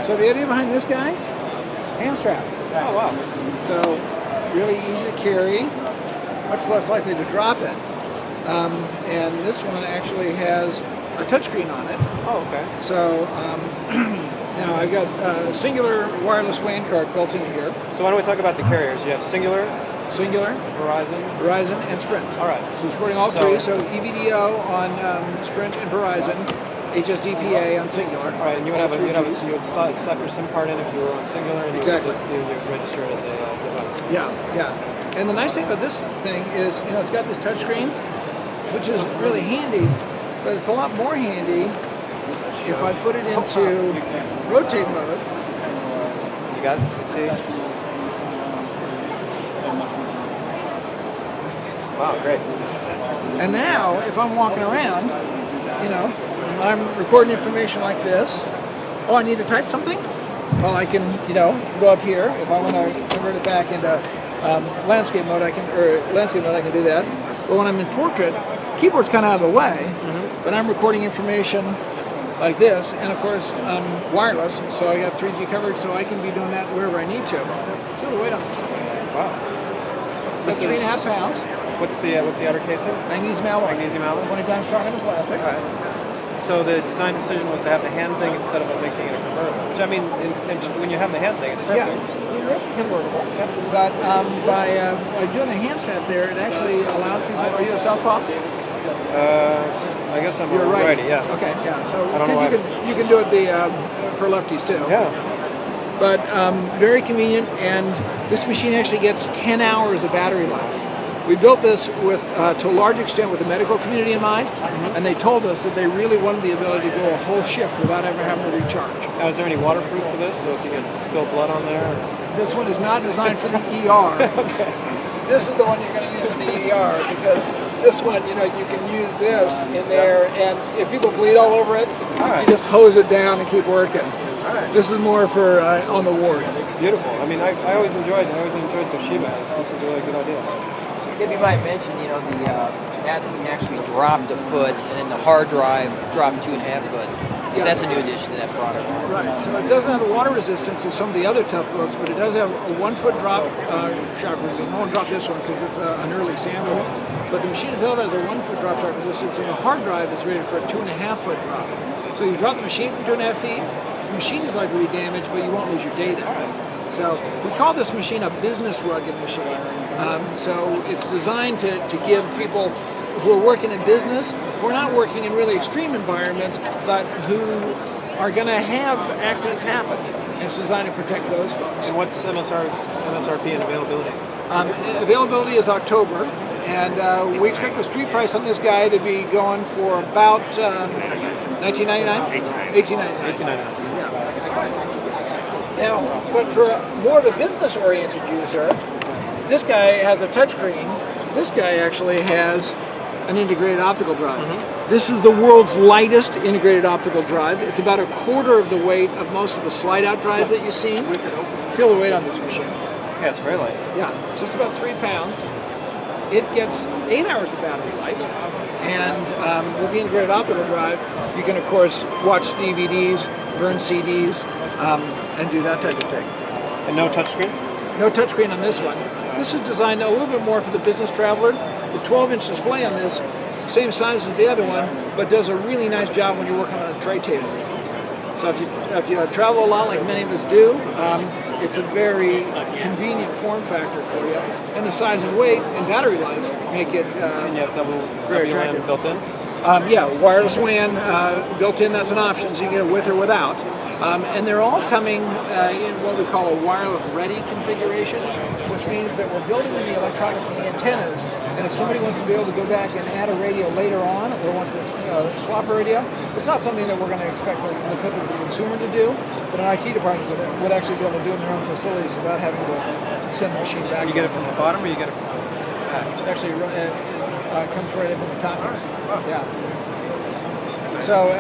So the idea behind this guy, hand strap. Oh, wow. So really easy to carry, much less likely to drop it. And this one actually has a touchscreen on it. Oh, okay. So now I've got a singular wireless WAN card built into here. So why don't we talk about the carriers? You have Singular, Verizon, and Sprint. All right. So supporting all three. So EVDO on Sprint and Verizon, HSDPA on Singular. All right, and you would slap your SIM card in if you were on Singular, and exactly. you would register it as a device. Yeah. And the nice thing about this thing is, it's got this touchscreen, which is really handy, but it's a lot more handy if I put it into rotate mode. You got it? Let's see. Wow, great. And now, if I'm walking around, I'm recording information like this. Oh, I need to type something? Well, I can, go up here. If I want to convert it back into landscape mode, I can do that. But when I'm in portrait, keyboard's kind of out of the way, but I'm recording information like this, and of course I'm wireless, so I got 3G coverage, so I can be doing that wherever I need to. Feel the weight on this thing. Wow. That's 3.5 pounds. What's the outer casing? Magnesium alloy. Magnesium alloy. 20 times stronger than plastic. All right. So the design decision was to have the hand thing instead of making it a convertible. Which I mean, when you have the hand thing, it's perfect. Yeah, convertible. Yep. But by doing the hand strap there, it actually allows people. Are you a southpaw? I guess I'm You're a righty. Yeah. Okay. Yeah. So I don't know you can do it for lefties too. Yeah. But very convenient, and this machine actually gets 10 hours of battery life. We built this with, to a large extent, with the medical community in mind, and they told us that they really wanted the ability to go a whole shift without ever having to recharge. Now, is there any waterproof to this? So if you get spilled blood on there? This one is not designed for the ER. Okay. This is the one you're going to use in the ER, because this one, you can use this in there, and if people bleed all over it, you just hose it down and keep working. This is more for on the wards. It's beautiful. I mean, I always enjoyed Toshiba. This is a really good idea. If you might mention, that can actually drop the foot, and then the hard drive dropped 2.5 foot. Yeah. That's a new addition to that product. Right. So it doesn't have the water resistance of some of the other Toughbooks, but it does have a 1 foot drop shock resistance. I won't drop this one because it's an early sample. But the machine itself has a 1 foot drop shock resistance, and the hard drive is rated for a 2.5 foot drop. So you drop the machine from 2.5 feet, the machine is likely to be damaged, but you won't lose your data. So we call this machine a business rugged machine. So it's designed to give people who are working in business, who are not working in really extreme environments, but who are going to have accidents happen. And it's designed to protect those folks. And what's MSRP and availability? Availability is October, and we expect the street price on this guy to be going for about $19.99? $18.99. Now, but for more of a business-oriented user, this guy has a touchscreen. This guy actually has an integrated optical drive. This is the world's lightest integrated optical drive. It's about 1/4 of the weight of most of the slide-out drives that you've seen. Feel the weight on this machine. Yeah, it's very light. Yeah, just about 3 pounds. It gets 8 hours of battery life, and with the integrated optical drive, you can, of course, watch DVDs, burn CDs, and do that type of thing. And no touchscreen? No touchscreen on this one. This is designed a little bit more for the business traveler. The 12-inch display on this, same size as the other one, but does a really nice job when you're working on a tray table. So if you travel a lot, like many of us do, it's a very convenient form factor for you. And the size and weight and battery life make it and you have very WLAN attractive. built in? Yeah, wireless WAN built in, that's an option, so you can get it with or without. And they're all coming in what we call a wireless ready configuration, which means that we're building in the electronics and the antennas, and if somebody wants to be able to go back and add a radio later on, or wants to swap a radio, it's not something that we're going to expect the typical consumer to do, but an IT department would actually be able to do in their own facilities without having to send the machine back. You get it from the bottom, or you get it from the back? It's actually comes right up in the top. Yeah. So